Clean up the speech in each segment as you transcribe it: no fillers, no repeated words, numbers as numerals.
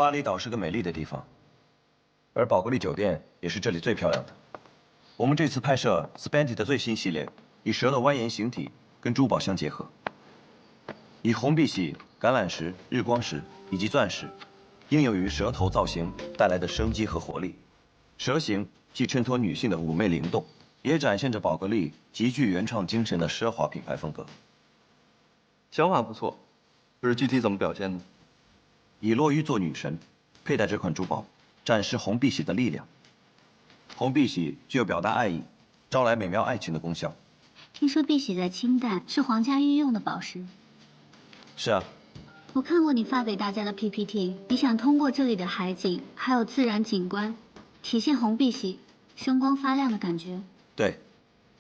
巴厘岛是个美丽的地方，而宝格丽酒店也是这里最漂亮的。我们这次拍摄 Spandy 的最新系列，以蛇的蜿蜒形体跟珠宝相结合，以红碧玺、橄榄石、日光石以及钻石，应有于蛇头造型带来的生机和活力。蛇形既衬托女性的妩媚灵动，也展现着宝格丽极具原创精神的奢华品牌风格。想法不错，可是具体怎么表现呢？以落衣做女神，佩戴这款珠宝，展示红碧玺的力量。红碧玺具有表达爱意、招来美妙爱情的功效。听说碧玺在清代是皇家御用的宝石。是啊，我看过你发给大家的 PPT， 你想通过这里的海景还有自然景观，体现红碧玺生光发亮的感觉。对，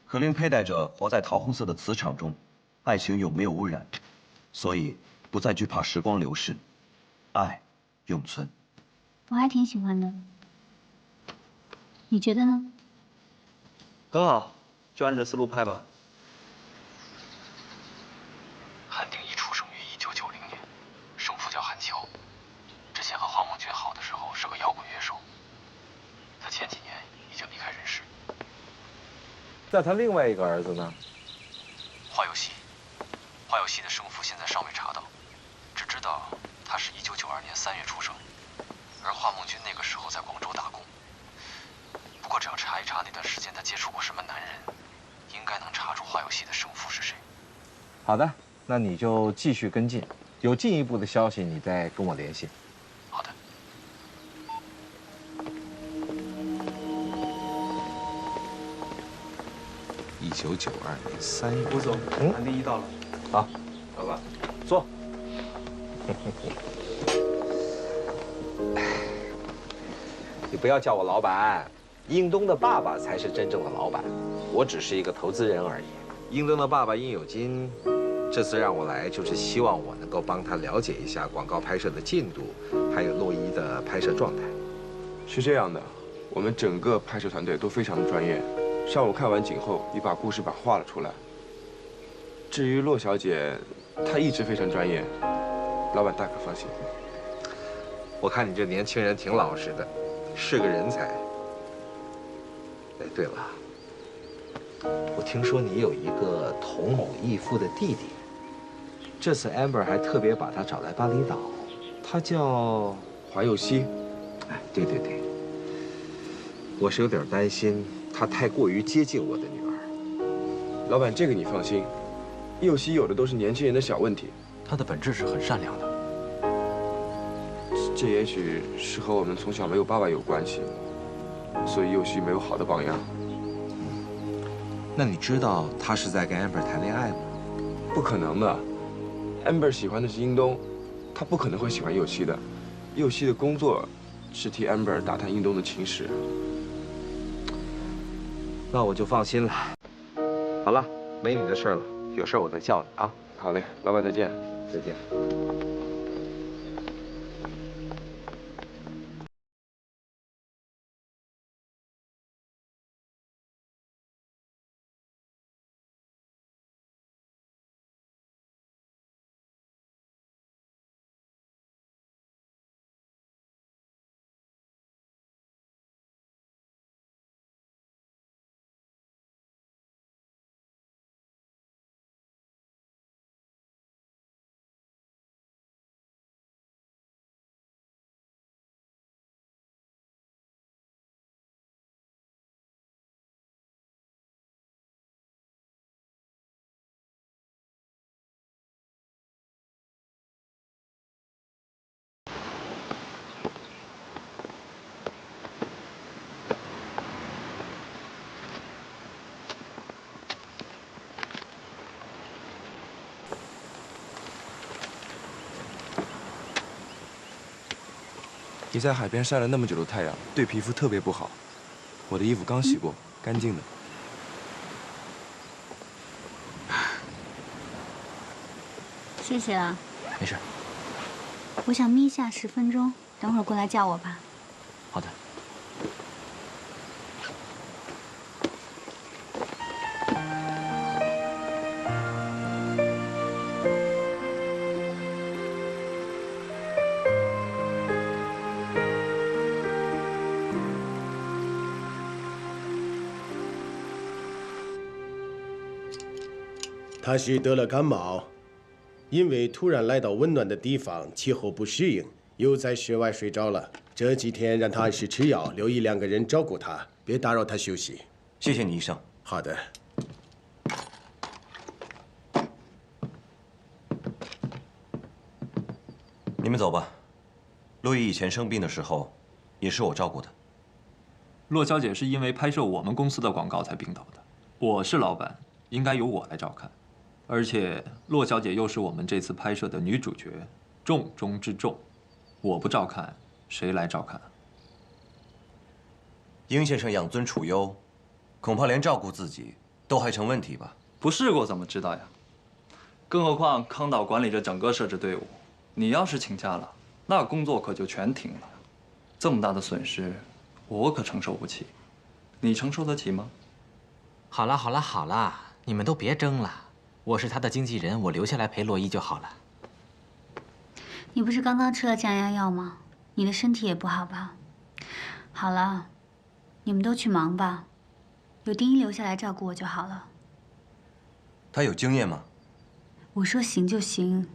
可令佩戴者活在桃红色的磁场中，爱情永没有污染，所以不再惧怕时光流逝，爱永存。我还挺喜欢的，你觉得呢？很好，就按这思路拍吧。韩定一出生于1990年，生父叫韩乔，之前和黄梦君好的时候是个摇滚乐手，他前几年已经离开人世。那他另外一个儿子呢？花有希，花有希的生父现在尚未查到，只知道他是1992年3月出生，而华梦君那个时候在广州打工。不过只要查一查那段时间他接触过什么男人，应该能查出花有希的生父是谁。好的，那你就继续跟进，有进一步的消息你再跟我联系。好的。1992年3月，吴总，韩定一到了。好，老板，坐。你不要叫我老板，英东的爸爸才是真正的老板，我只是一个投资人而已。英东的爸爸殷有金，这次让我来就是希望我能够帮他了解一下广告拍摄的进度，还有洛伊的拍摄状态。是这样的，我们整个拍摄团队都非常的专业。上午看完景后，也把故事板画了出来。至于洛小姐，她一直非常专业，老板大可放心。我看你这年轻人挺老实的，是个人才。哎，对了，我听说你有一个同母异父的弟弟，这次 Amber 还特别把他找来巴厘岛，他叫华佑希。哎，对对对，我是有点担心他太过于接近我的女儿。老板，这个你放心，佑希有的都是年轻人的小问题，他的本质是很善良的。这也许是和我们从小没有爸爸有关系，所以佑希没有好的榜样。那你知道他是在跟 Amber 谈恋爱吗？不可能的 ，Amber 喜欢的是英东，他不可能会喜欢佑希的。佑希的工作是替 Amber 打探英东的情史。那我就放心了。好了，没你的事了，有事我再叫你啊。好嘞，老板再见。再见。你在海边晒了那么久的太阳，对皮肤特别不好。我的衣服刚洗过，干净的。谢谢了。没事。我想眯下10分钟，等会儿过来叫我吧。好的。他是得了感冒，因为突然来到温暖的地方，气候不适应，又在室外睡着了。这几天让他按时吃药，留1、2个人照顾他，别打扰他休息。谢谢你，医生。好的。你们走吧。陆毅以前生病的时候，也是我照顾的。骆小姐是因为拍摄我们公司的广告才病倒的，我是老板，应该由我来照看。而且骆小姐又是我们这次拍摄的女主角，重中之重，我不照看，谁来照看？殷先生养尊处优，恐怕连照顾自己都还成问题吧？不试过怎么知道呀？更何况康导管理着整个摄制队伍，你要是请假了，那工作可就全停了。这么大的损失，我可承受不起。你承受得起吗？好了好了好了，你们都别争了。我是他的经纪人，我留下来陪洛伊就好了。你不是刚刚吃了降压药吗？你的身体也不好吧？好了，你们都去忙吧，有丁一留下来照顾我就好了。他有经验吗？我说行就行。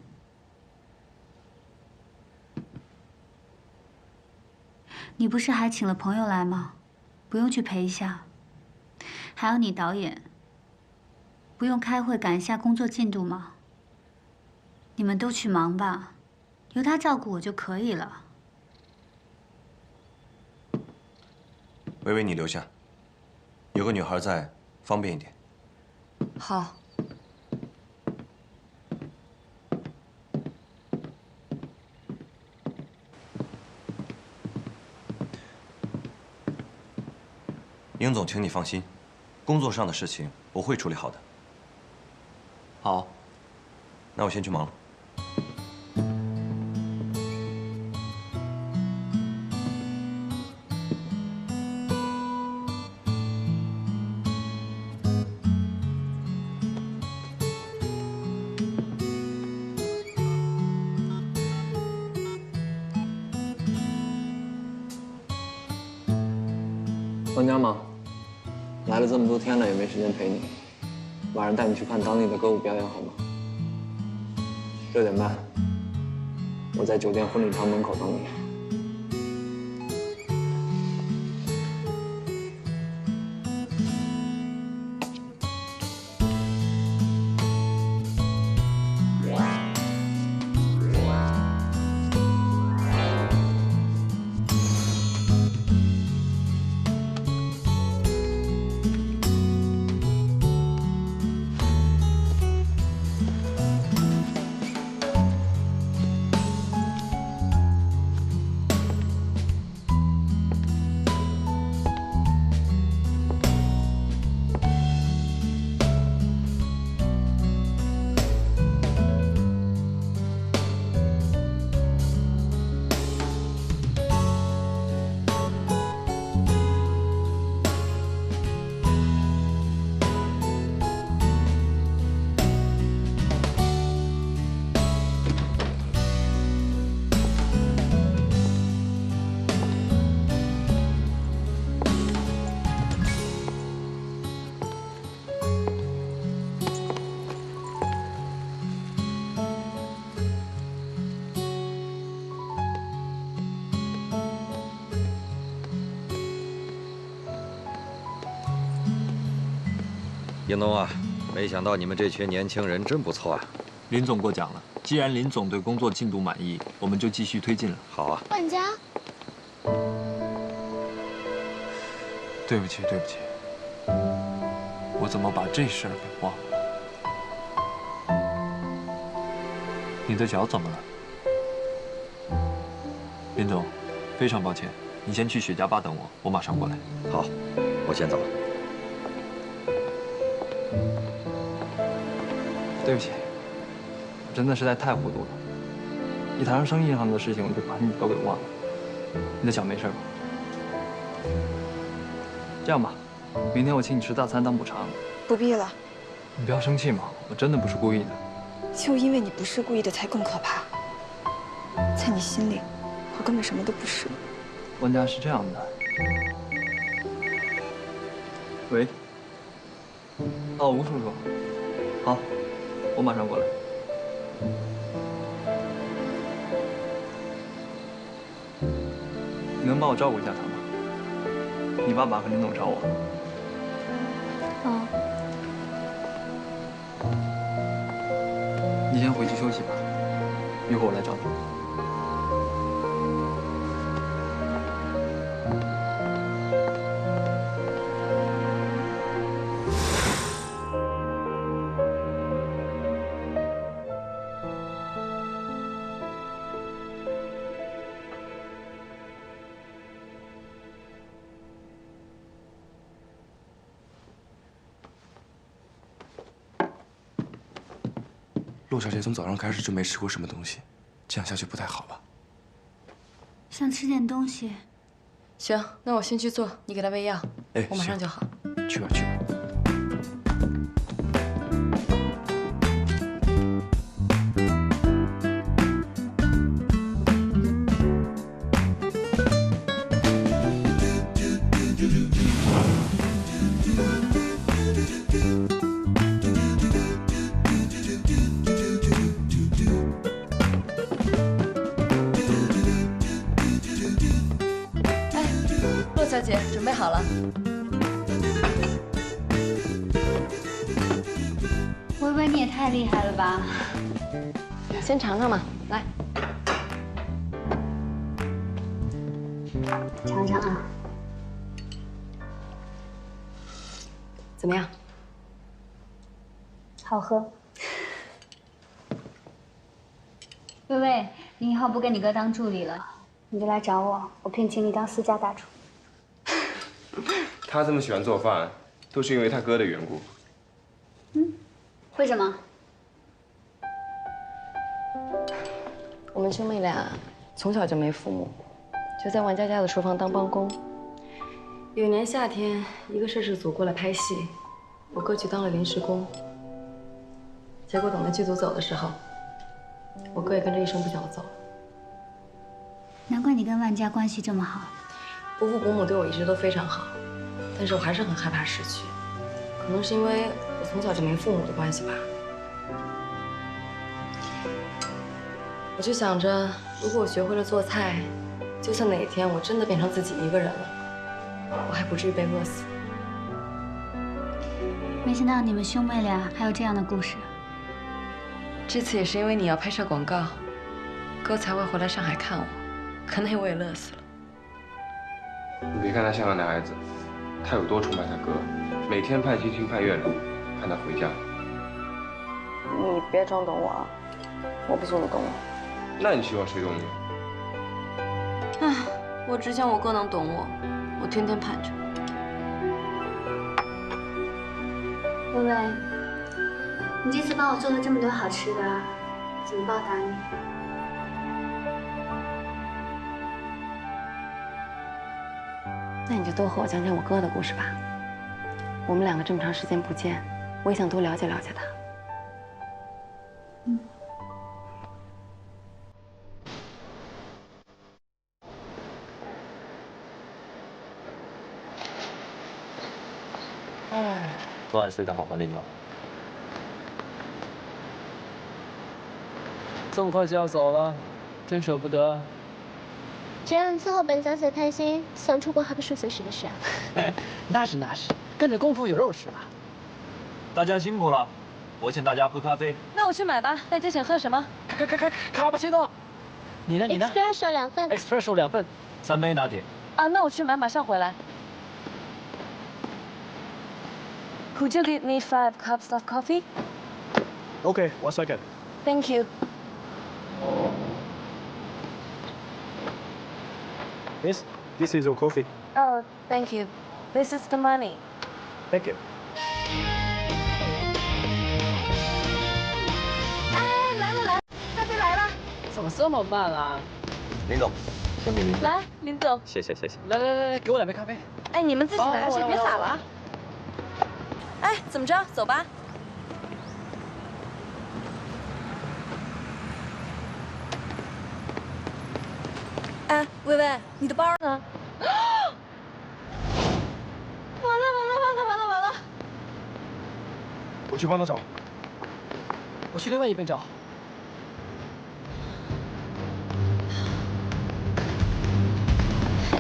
你不是还请了朋友来吗？不用去陪一下。还有你导演，不用开会赶一下工作进度吗？你们都去忙吧，由他照顾我就可以了。微微，你留下，有个女孩在，方便一点。好。殷总，请你放心，工作上的事情我会处理好的。好，那我先去忙了。关家吗？来了这么多天了，也没时间陪你。晚上带你去看当地的歌舞表演好吗？6点半，我在酒店婚礼堂门口等你。英东啊，没想到你们这群年轻人真不错啊！林总过奖了，既然林总对工作进度满意，我们就继续推进了。好啊。万家，对不起，对不起，我怎么把这事儿给忘了？你的脚怎么了？林总，非常抱歉，你先去雪茄吧等我，我马上过来。好，我先走了。对不起，我真的实在太糊涂了。一谈上生意上的事情，我就把你都给忘了。你的脚没事吧？这样吧，明天我请你吃大餐当补偿。不必了。你不要生气嘛，我真的不是故意的。就因为你不是故意的，才更可怕。在你心里，我根本什么都不是。温家是这样的。喂。哦，吴叔叔，好，我马上过来。你能帮我照顾一下他吗？你爸爸和林总找我。哦。你先回去休息吧，一会儿我来找你。 陆小姐从早上开始就没吃过什么东西，这样下去不太好吧？想吃点东西。行，那我先去做，你给她喂药。哎，我马上就好。去吧，去吧。 小姐，准备好了。微微，你也太厉害了吧！先尝尝嘛，来，尝尝啊。怎么样？好喝。微微，你以后不跟你哥当助理了，你就来找我，我聘请你当私家大厨。 他这么喜欢做饭，都是因为他哥的缘故。嗯，为什么？我们兄妹俩从小就没父母，就在王佳佳的厨房当帮工。有一年夏天，一个摄制组过来拍戏，我哥去当了临时工。结果等到剧组走的时候，我哥也跟着一声不响的走了。难怪你跟万佳关系这么好。伯父伯母对我一直都非常好。 但是我还是很害怕失去，可能是因为我从小就没父母的关系吧。我就想着，如果我学会了做菜，就算哪一天我真的变成自己一个人了，我还不至于被饿死。没想到你们兄妹俩还有这样的故事。这次也是因为你要拍摄广告，哥才会回来上海看我，可那我也乐死了。你别看他像个男孩子。 他有多崇拜他哥，每天盼星星盼月亮，盼他回家。你别装懂我啊，我不信你懂我。那你希望谁懂你？唉，我只想我哥能懂我，我天天盼着。微微，你这次帮我做了这么多好吃的，怎么报答你？ 那你就多和我讲讲我哥的故事吧。我们两个这么长时间不见，我也想多了解了解他。嗯。哎，昨晚睡得好吗，林总？这么快就要走了，真舍不得。 这样伺候本小姐开心，想出国还不是随时的事啊。那是，跟着功夫有肉吃吧。大家辛苦了，我请大家喝咖啡。那我去买吧。大家想喝什么？卡布奇诺。你呢？Espresso 2份。Espresso 2份，3杯拿铁。啊，那我去买，马上回来。Could you give me 5 cups of coffee? Okay, 1 second. Thank you. Miss, this is your coffee. Oh, thank you. This is the money. Thank you. 哎，来了，咖啡来了。怎么这么慢啊？林总，先给您。来，林总。谢谢。来，给我2杯咖啡。哎，你们自己来，先别洒了。哎，怎么着？走吧。哎，薇薇，你的包呢？完了！我去帮他找。我去另外一边找。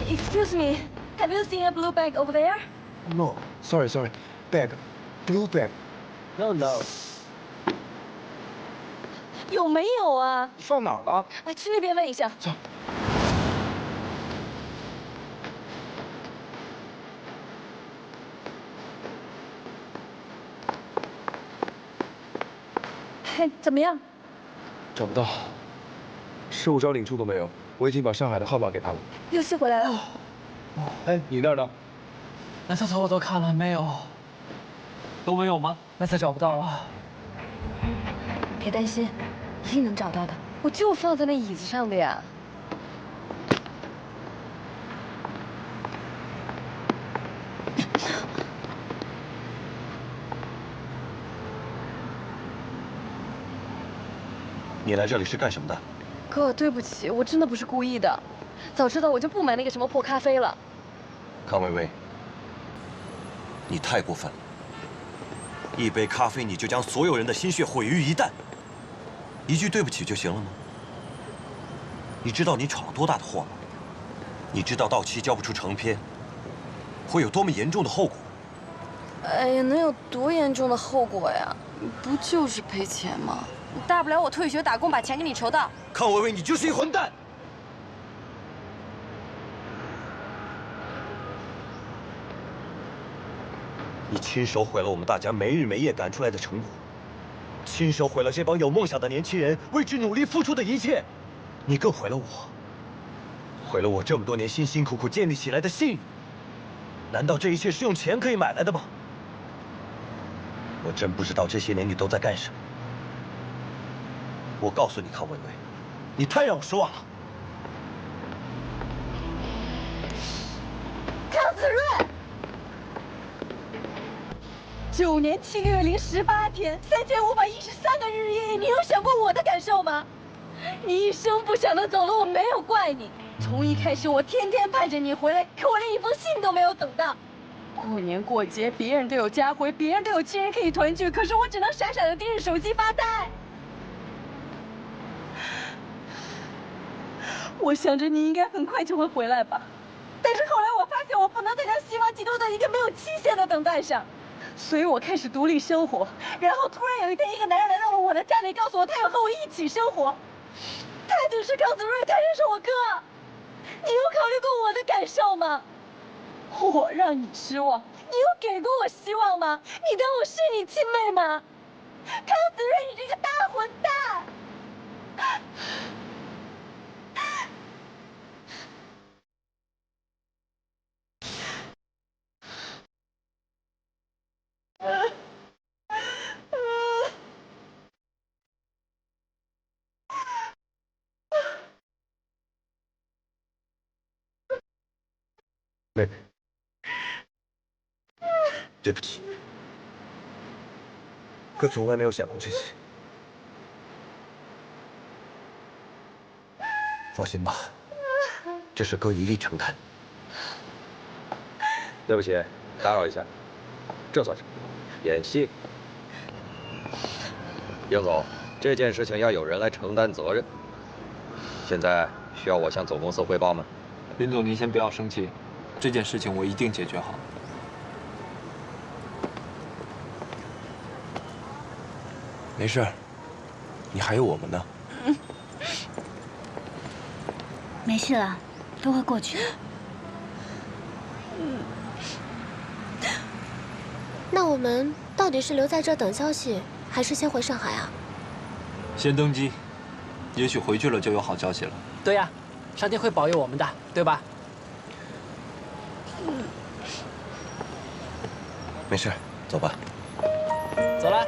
Excuse me, have you seen a blue bag over there? No, sorry, bag, blue bag. No. 有没有啊？你放哪儿了？哎，去那边问一下。走。嘿，怎么样？找不到，失物招领处都没有。我已经把上海的号码给他了。又西回来了。哎，你那儿呢？蓝色头我都看了，没有。都没有吗？蓝色找不到了。别担心，一定能找到的。我就放在那椅子上的呀。你来这里是干什么的？哥，对不起，我真的不是故意的。早知道我就不买那个什么破咖啡了。康薇薇，你太过分了！一杯咖啡你就将所有人的心血毁于一旦，一句对不起就行了吗？你知道你闯了多大的祸吗？你知道到期交不出成片会有多么严重的后果？哎呀，能有多严重的后果呀？不就是赔钱吗？大不了我退学打工，把钱给你筹到。康薇薇，你就是一混蛋！你亲手毁了我们大家没日没夜赶出来的成果，亲手毁了这帮有梦想的年轻人为之努力付出的一切，你更毁了我，毁了我这么多年辛辛苦苦建立起来的信誉。难道这一切是用钱可以买来的吗？我真不知道这些年你都在干什么。我告诉你，康薇薇，你太让我失望了。康子睿，9年7个月零18天，3513个日夜，你有想过我的感受吗？你一声不响的走了，我没有怪你。从一开始，我天天盼着你回来，可我连一封信都没有等到。过年过节，别人都有家回，别人都有亲人可以团聚，可是我只能傻傻的盯着手机发呆。我想着你应该很快就会回来吧，但是后来我发现我不能再将希望寄托在一个没有期限的等待上，所以我开始独立生活。然后突然有一天，一个男人来到了我的家里，告诉我他要和我一起生活。他就是康子睿，他就是我哥。你有考虑过我的感受吗？我让你失望，你有给过我希望吗？你当我是你亲妹吗？康子睿，你这个大混蛋！妹妹，对不起，哥从来没有想过这些。放心吧，这事哥一力承担。对不起，打扰一下，这算什么？演戏。应总，这件事情要有人来承担责任。现在需要我向总公司汇报吗？林总，您先不要生气，这件事情我一定解决好。没事，你还有我们呢。没事了，都会过去的。那我们到底是留在这等消息，还是先回上海啊？先登机，也许回去了就有好消息了。对呀，上天会保佑我们的，对吧？没事，走吧。走了。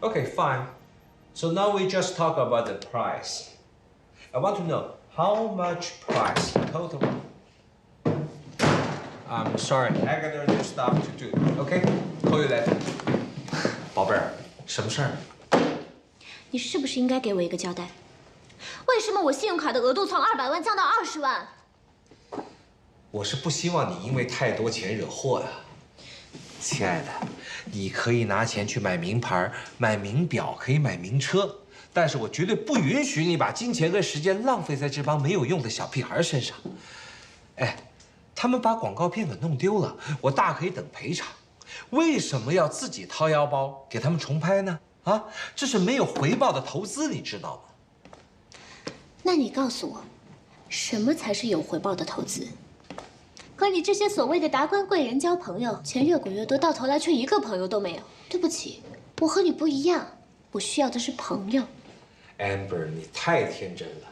Okay, fine. So now we just talk about the price. I want to know how much price total. I'm sorry, I got other stuff to do. Okay, call you later. 宝贝儿，什么事儿？你是不是应该给我一个交代？为什么我信用卡的额度从200万降到20万？我是不希望你因为太多钱惹祸呀，亲爱的。你可以拿钱去买名牌、买名表，可以买名车，但是我绝对不允许你把金钱跟时间浪费在这帮没有用的小屁孩身上。哎，他们把广告片给弄丢了，我大可以等赔偿。为什么要自己掏腰包给他们重拍呢？啊，这是没有回报的投资，你知道吗？那你告诉我，什么才是有回报的投资？和你这些所谓的达官贵人交朋友，钱越滚越多，到头来却一个朋友都没有。对不起，我和你不一样，我需要的是朋友。Amber， 你太天真了。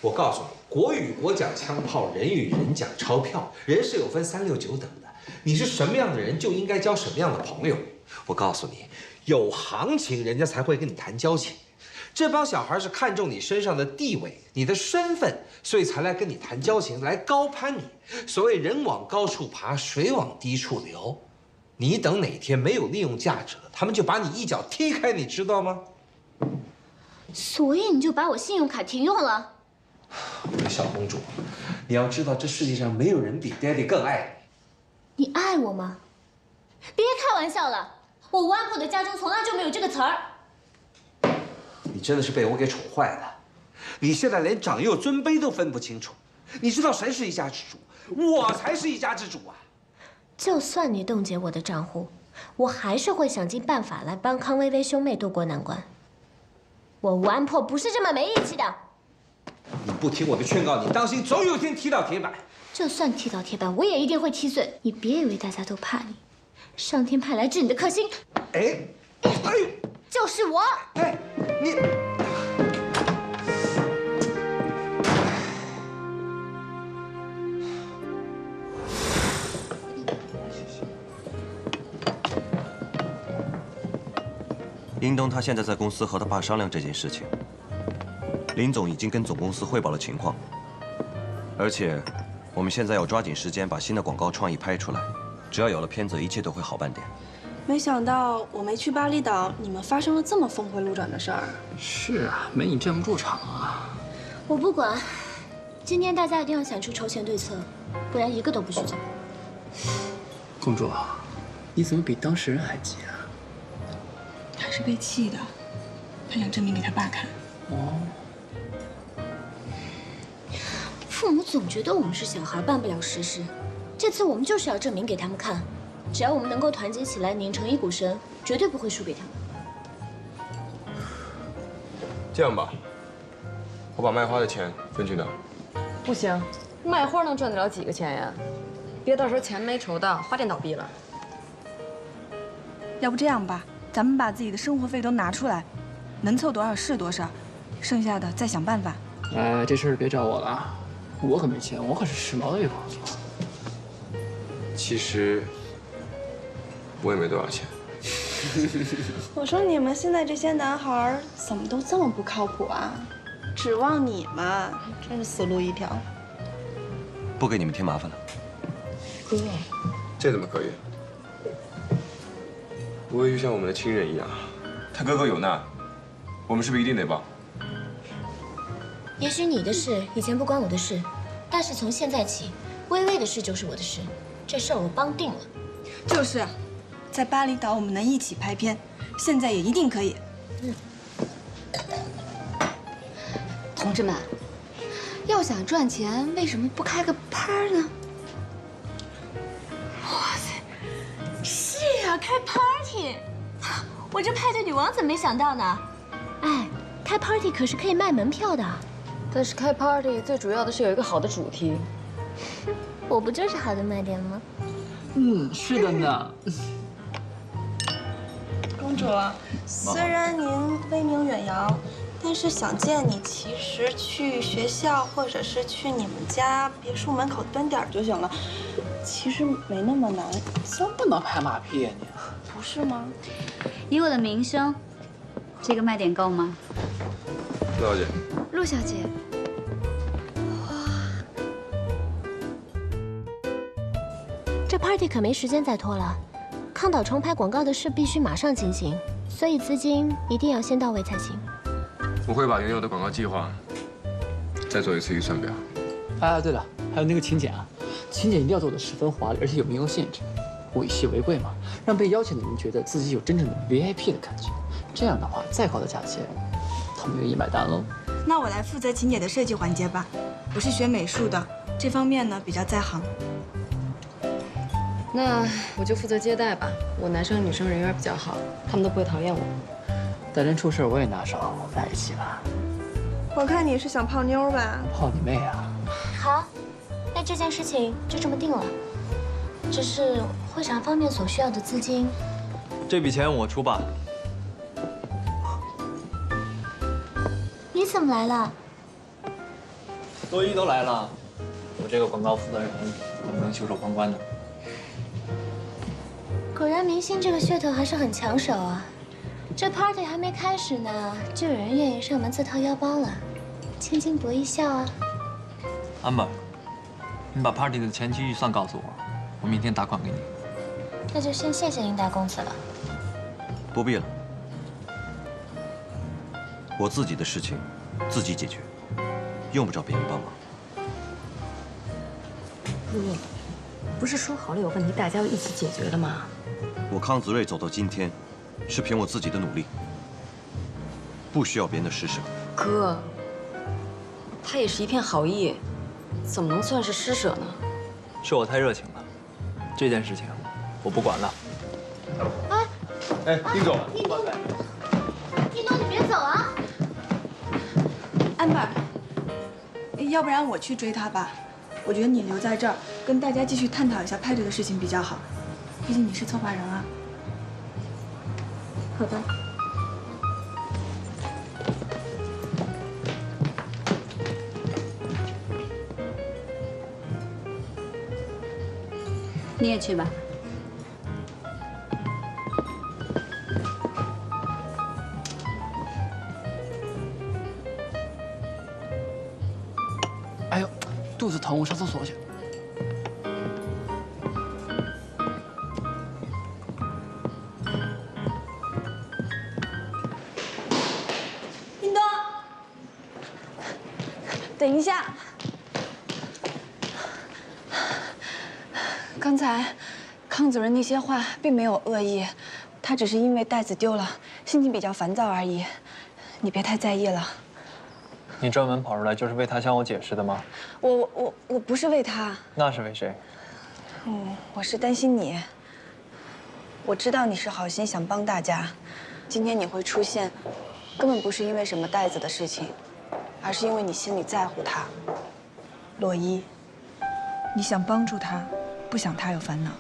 我告诉你，国与国讲枪炮，人与人讲钞票，人是有分3、6、9等的。你是什么样的人，就应该交什么样的朋友。我告诉你，有行情，人家才会跟你谈交情。这帮小孩是看中你身上的地位、你的身份，所以才来跟你谈交情，来高攀你。所谓人往高处爬，水往低处流。你等哪天没有利用价值了，他们就把你一脚踢开，你知道吗？所以你就把我信用卡停用了？我的小公主，你要知道，这世界上没有人比 Daddy 更爱你。你爱我吗？别开玩笑了，我吴安破的家中从来就没有这个词儿。你真的是被我给宠坏了，你现在连长幼尊卑都分不清楚。你知道谁是一家之主？我才是一家之主啊！就算你冻结我的账户，我还是会想尽办法来帮康薇薇兄妹渡过难关。我吴安破不是这么没义气的。你不听我的劝告，你当心，总有一天踢到铁板。就算踢到铁板，我也一定会踢碎。你别以为大家都怕你，上天派来治你的克星，哎呦，就是我。哎，你。英东他现在在公司和他爸商量这件事情，林总已经跟总公司汇报了情况，而且我们现在要抓紧时间把新的广告创意拍出来，只要有了片子，一切都会好办点。没想到我没去巴厘岛，你们发生了这么峰回路转的事儿。是啊，没你镇不住场啊。我不管，今天大家一定要想出筹钱对策，不然一个都不许走。公主，你怎么比当事人还急啊？他是被气的，他想证明给他爸看。哦。父母总觉得我们是小孩，办不了实事。这次我们就是要证明给他们看，只要我们能够团结起来，拧成一股绳，绝对不会输给他们。这样吧，我把卖花的钱分去拿。不行，卖花能赚得了几个钱呀？别到时候钱没筹到，花店倒闭了。要不这样吧，咱们把自己的生活费都拿出来，能凑多少是多少，剩下的再想办法。哎，这事儿别找我了，我可没钱，我可是时髦的月光族。其实我也没多少钱。我说你们现在这些男孩怎么都这么不靠谱啊？指望你们，真是死路一条。不给你们添麻烦了。哥，这怎么可以？不会就像我们的亲人一样，他哥哥有难，我们是不是一定得帮？也许你的事以前不关我的事，但是从现在起，微微的事就是我的事，这事儿我帮定了。就是，在巴厘岛我们能一起拍片，现在也一定可以。同志们，要想赚钱，为什么不开个趴呢？哇塞，是啊，开 party！ 我这派对女王怎么没想到呢？哎，开 party 可是可以卖门票的。但是开 party 最主要的是有一个好的主题。我不就是好的卖点吗？嗯，是的呢。公主，虽然您威名远扬，但是想见你，其实去学校或者是去你们家别墅门口蹲点就行了，其实没那么难。怎么能拍马屁呀你？不是吗？以我的名声，这个卖点够吗？陆小姐，陆小姐，这 party 可没时间再拖了。康导重拍广告的事必须马上进行，所以资金一定要先到位才行。我会把原有的广告计划再做一次预算表。啊，对了，还有那个请柬啊，请柬一定要做得十分华丽，而且有名额限制，物以稀为贵嘛，让被邀请的人觉得自己有真正的 VIP 的感觉。这样的话，再高的价钱，他们愿意买单喽。那我来负责请柬的设计环节吧，我是学美术的，这方面呢比较在行。那我就负责接待吧，我男生女生人缘比较好，他们都不会讨厌我。但真出事我也拿手，在一起了。我看你是想泡妞吧？泡你妹啊！好，那这件事情就这么定了。只是会场方面所需要的资金，这笔钱我出吧。你怎么来了？洛伊都来了，我这个广告负责人能不能袖手旁观呢？果然，明星这个噱头还是很抢手啊！这 party 还没开始呢，就有人愿意上门自掏腰包了，千金博一笑啊！安柏，你把 party 的前期预算告诉我，我明天打款给你。那就先谢谢您大公子了。不必了，我自己的事情自己解决，用不着别人帮忙。陆毅，不是说好了有问题大家要一起解决的吗？我康子睿走到今天，是凭我自己的努力，不需要别人的施舍。哥，他也是一片好意，怎么能算是施舍呢？是我太热情了，这件事情我不管了。哎，丁总，一东，你别走啊！安柏，要不然我去追他吧。我觉得你留在这儿，跟大家继续探讨一下派对的事情比较好。毕竟你是策划人啊。好的。你也去吧。哎呦，肚子疼，我上厕所去。叮咚，等一下。刚才康子睿那些话并没有恶意，他只是因为袋子丢了，心情比较烦躁而已，你别太在意了。你专门跑出来就是为他向我解释的吗？我不是为他，那是为谁？我是担心你。我知道你是好心想帮大家，今天你会出现，根本不是因为什么袋子的事情，而是因为你心里在乎他，洛伊。你想帮助他，不想他有烦恼。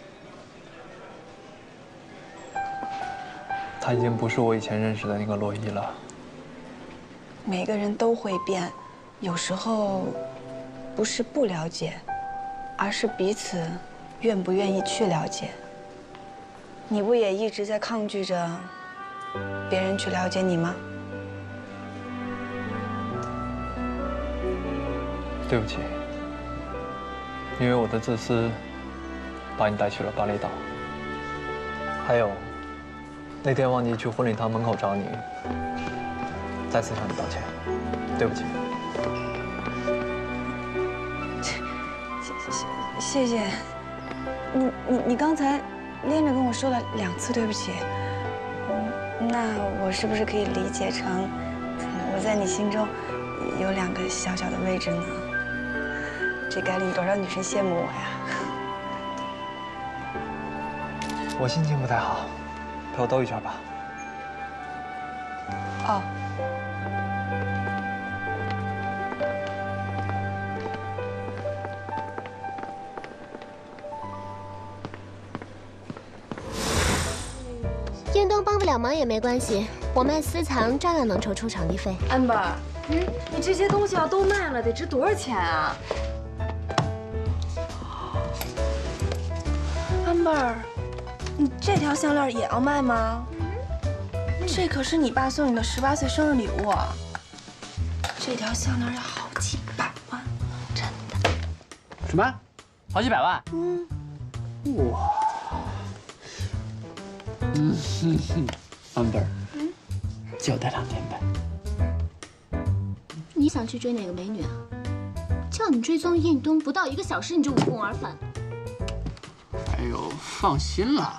他已经不是我以前认识的那个洛伊了。每个人都会变，有时候不是不了解，而是彼此愿不愿意去了解。你不也一直在抗拒着别人去了解你吗？对不起，因为我的自私，把你带去了巴厘岛。还有，那天忘记去婚礼堂门口找你。再次向你道歉，对不起。谢谢。你刚才连着跟我说了2次对不起，那我是不是可以理解成我在你心中有2个小小的位置呢？这该令多少女生羡慕我呀！我心情不太好，陪我兜一圈吧。哦。燕东帮不了忙也没关系，我卖私藏照样能筹出场地费。安柏，你这些东西要都卖了，得值多少钱啊？安柏，你这条项链也要卖吗？这可是你爸送你的18岁生日礼物啊！这条项链要好几百万，真的。什么？好几百万？哇。Amber，就待2天呗。你想去追哪个美女啊？叫你追踪印东，不到1个小时你就无功而返。哎呦，放心了，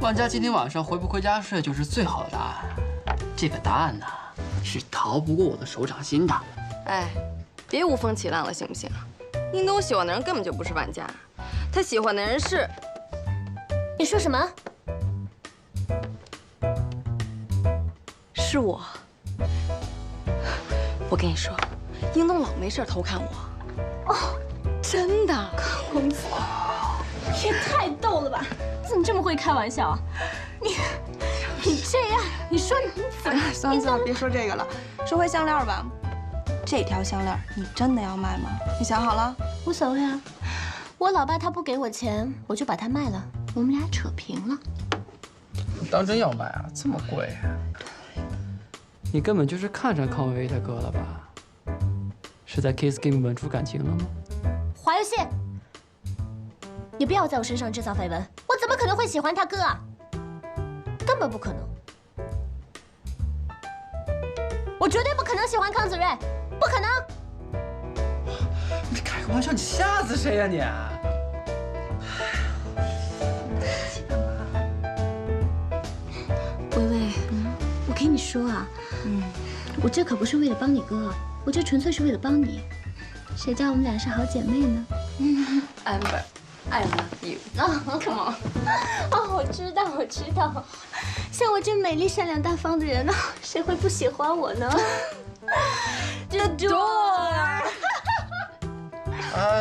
万家今天晚上回不回家睡就是最好的答案。这个答案呢，是逃不过我的手掌心的。哎，别无风起浪了，行不行？印东喜欢的人根本就不是万家，他喜欢的人是……你说什么？是我。我跟你说，英东老没事偷看我。哦，真的，公子，也太逗了吧！怎么这么会开玩笑啊？你这样，你说你怎么？算了，别说这个了，说回项链吧。这条项链你真的要卖吗？你想好了？无所谓啊，我老爸他不给我钱，我就把它卖了，我们俩扯平了。你当真要卖啊？这么贵？你根本就是看上康维维他哥了吧？是在 Kiss Game 稳出感情了吗？华游戏，你不要在我身上制造绯闻，我怎么可能会喜欢他哥啊？根本不可能，我绝对不可能喜欢康子睿，不可能。你开个玩笑，你吓死谁呀你？薇薇，我跟你说啊，我这可不是为了帮你哥，我这纯粹是为了帮你。谁叫我们俩是好姐妹呢？Amber， I love you。Come on。哦，我知道，我知道。像我这美丽、善良、大方的人呢，谁会不喜欢我呢？Adore。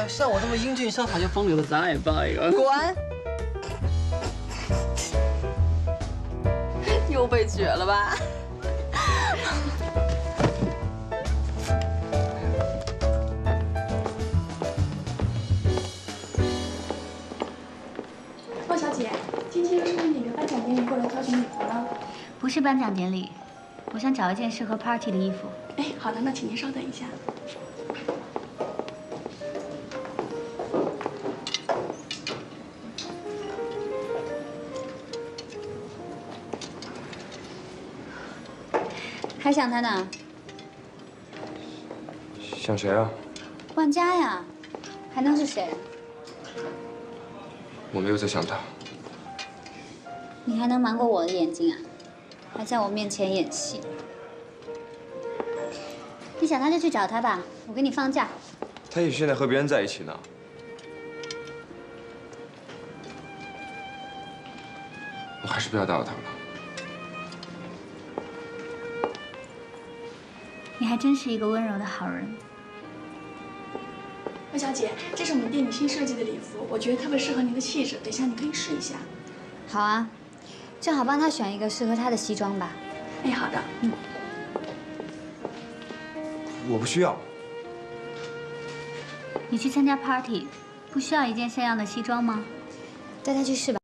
像我这么英俊潇洒又风流的，咱俩也报一个。滚！又被撅了吧？洛小姐，今天是不是哪个颁奖典礼过来挑选礼服了？不是颁奖典礼，我想找一件适合 party 的衣服。哎，好的，那请您稍等一下。还想他呢？想谁啊？万家呀，还能是谁？我没有在想他。你还能瞒过我的眼睛啊？还在我面前演戏？你想他就去找他吧，我给你放假。他也许现在和别人在一起呢。我还是不要打扰他了。你还真是一个温柔的好人。洛小姐，这是我们店里新设计的礼服，我觉得特别适合您的气质，等一下你可以试一下。好啊，正好帮他选一个适合他的西装吧。哎，好的。我不需要。你去参加 party， 不需要一件像样的西装吗？带他去试吧。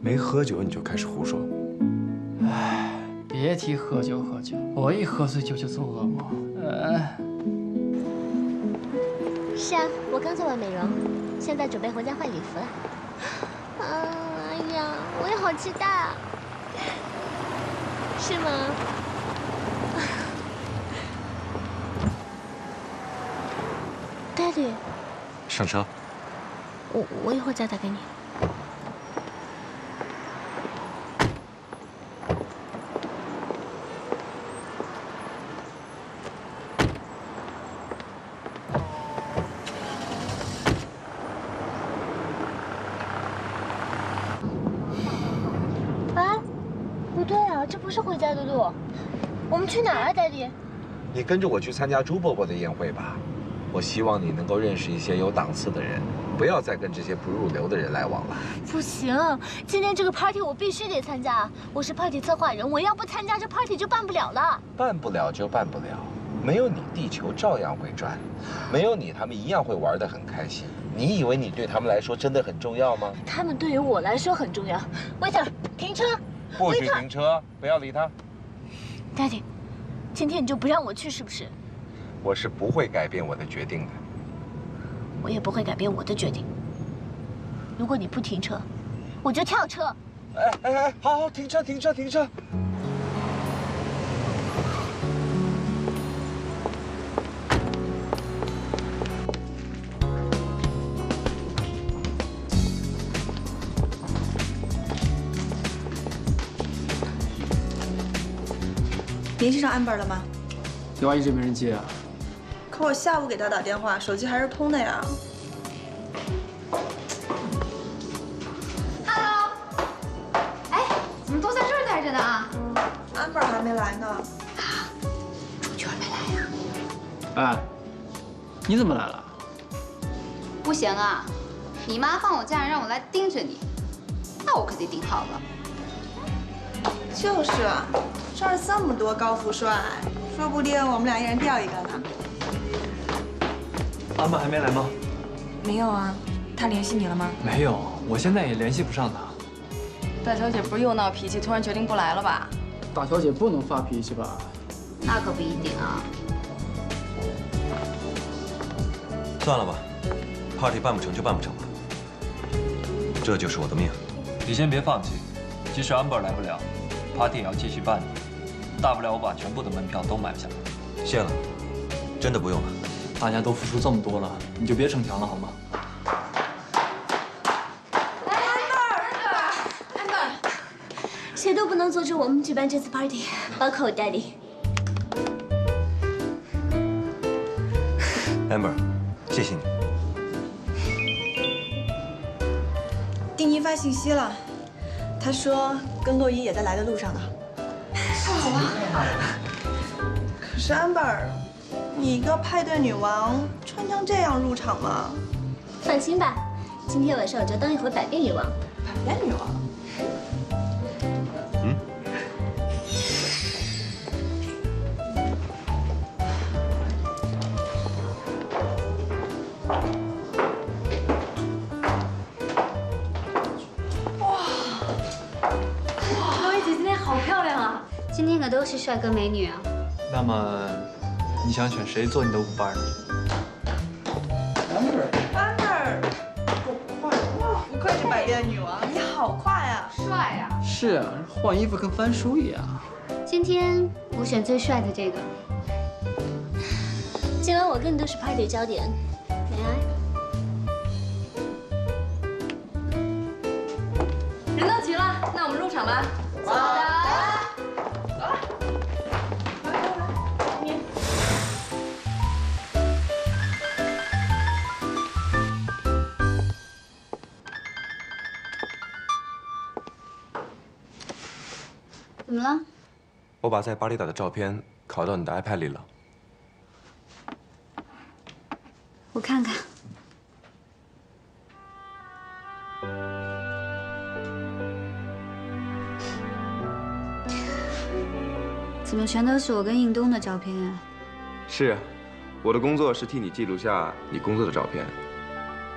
没喝酒你就开始胡说。唉，别提喝酒，我一喝醉酒就做噩梦。是啊，我刚做完美容，现在准备回家换礼服了。哎呀，我也好期待啊！是吗？Daddy，上车。我一会儿再打给你。啊，这不是回家的路。我们去哪儿啊，Daddy？你跟着我去参加朱伯伯的宴会吧。我希望你能够认识一些有档次的人，不要再跟这些不入流的人来往了。不行，今天这个 party 我必须得参加。我是 party 策划人，我要不参加这 party 就办不了了。办不了就办不了，没有你地球照样会转，没有你他们一样会玩得很开心。你以为你对他们来说真的很重要吗？他们对于我来说很重要。Waiter， 停车！不许停车，不要理他。Daddy， 今天你就不让我去是不是？我是不会改变我的决定的。我也不会改变我的决定。如果你不停车，我就跳车。哎，好，停车。联系上 Amber 了吗？电话一直没人接啊。可我下午给他打电话，手机还是通的呀。Hello， 哎，怎么都在这儿待着呢啊？Amber 还没来呢。主角没来呀？哎，你怎么来了？不行啊，你妈放我假让我来盯着你，那我可得盯好了。就是啊，这儿这么多高富帅，说不定我们俩一人掉一个呢。安柏还没来吗？没有啊，他联系你了吗？没有，我现在也联系不上他。大小姐不是又闹脾气，突然决定不来了吧？大小姐不能发脾气吧？那可不一定啊。算了吧 ，party 办不成就办不成吧，这就是我的命。你先别放弃，即使安柏来不了，party 也要继续办的。大不了我把全部的门票都买下来。谢了，真的不用了。大家都付出这么多了，你就别逞强了好吗？安柏，谁都不能阻止我们举办这次 party， 包括我 Daddy。Amber， 谢谢你。丁一发信息了，他说跟洛伊也在来的路上呢。好啊。可是 Amber， 你一个派对女王穿成这样入场吗？放心吧，今天晚上我就当一回百变女王。百变女王？嗯。洛伊姐今天好漂亮啊！今天可都是帅哥美女啊。那么，你想选谁做你的舞伴呢？Amber， 够快！哇，不愧是百变女王，你好快啊！帅呀！是啊，换衣服跟翻书一样。今天我选最帅的这个。今晚我跟你都是 party 焦点，恋爱。人到齐了，那我们入场吧。走的。怎么了？我把在巴厘岛的照片拷到你的 iPad 里了。我看看。怎么全都是我跟应东的照片啊？是，我的工作是替你记录下你工作的照片，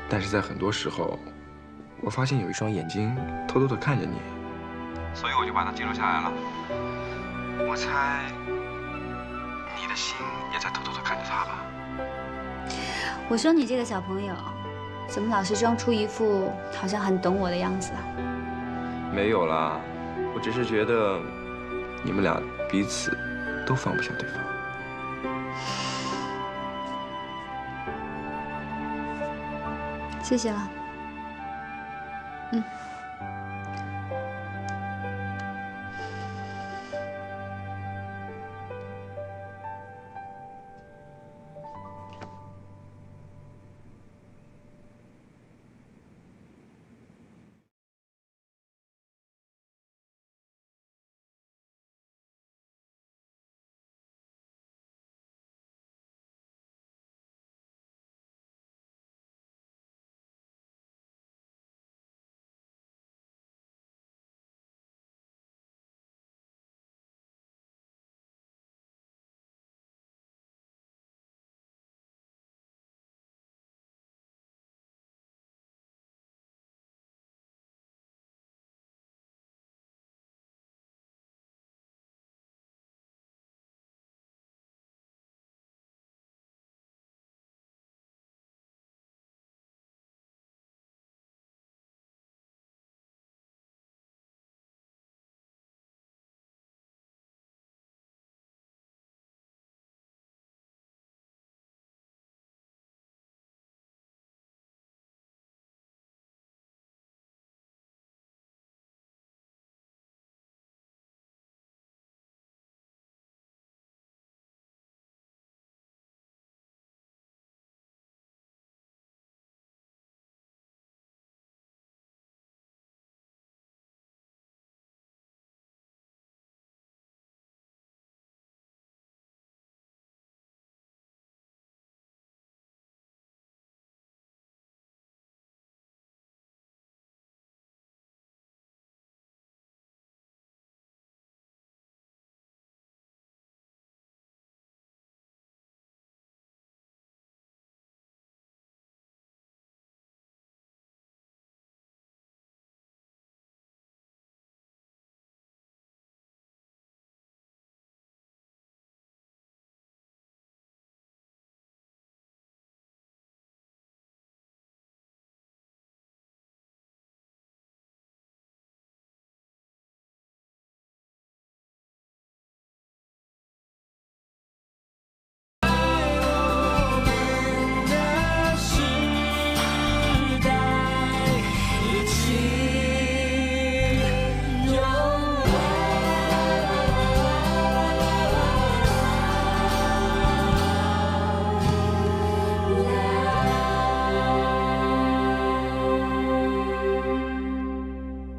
但是在很多时候，我发现有一双眼睛偷偷地看着你。所以我就把它记录下来了。我猜，你的心也在偷偷地看着他吧。我说你这个小朋友，怎么老是装出一副好像很懂我的样子啊？没有啦，我只是觉得你们俩彼此都放不下对方。谢谢了。嗯。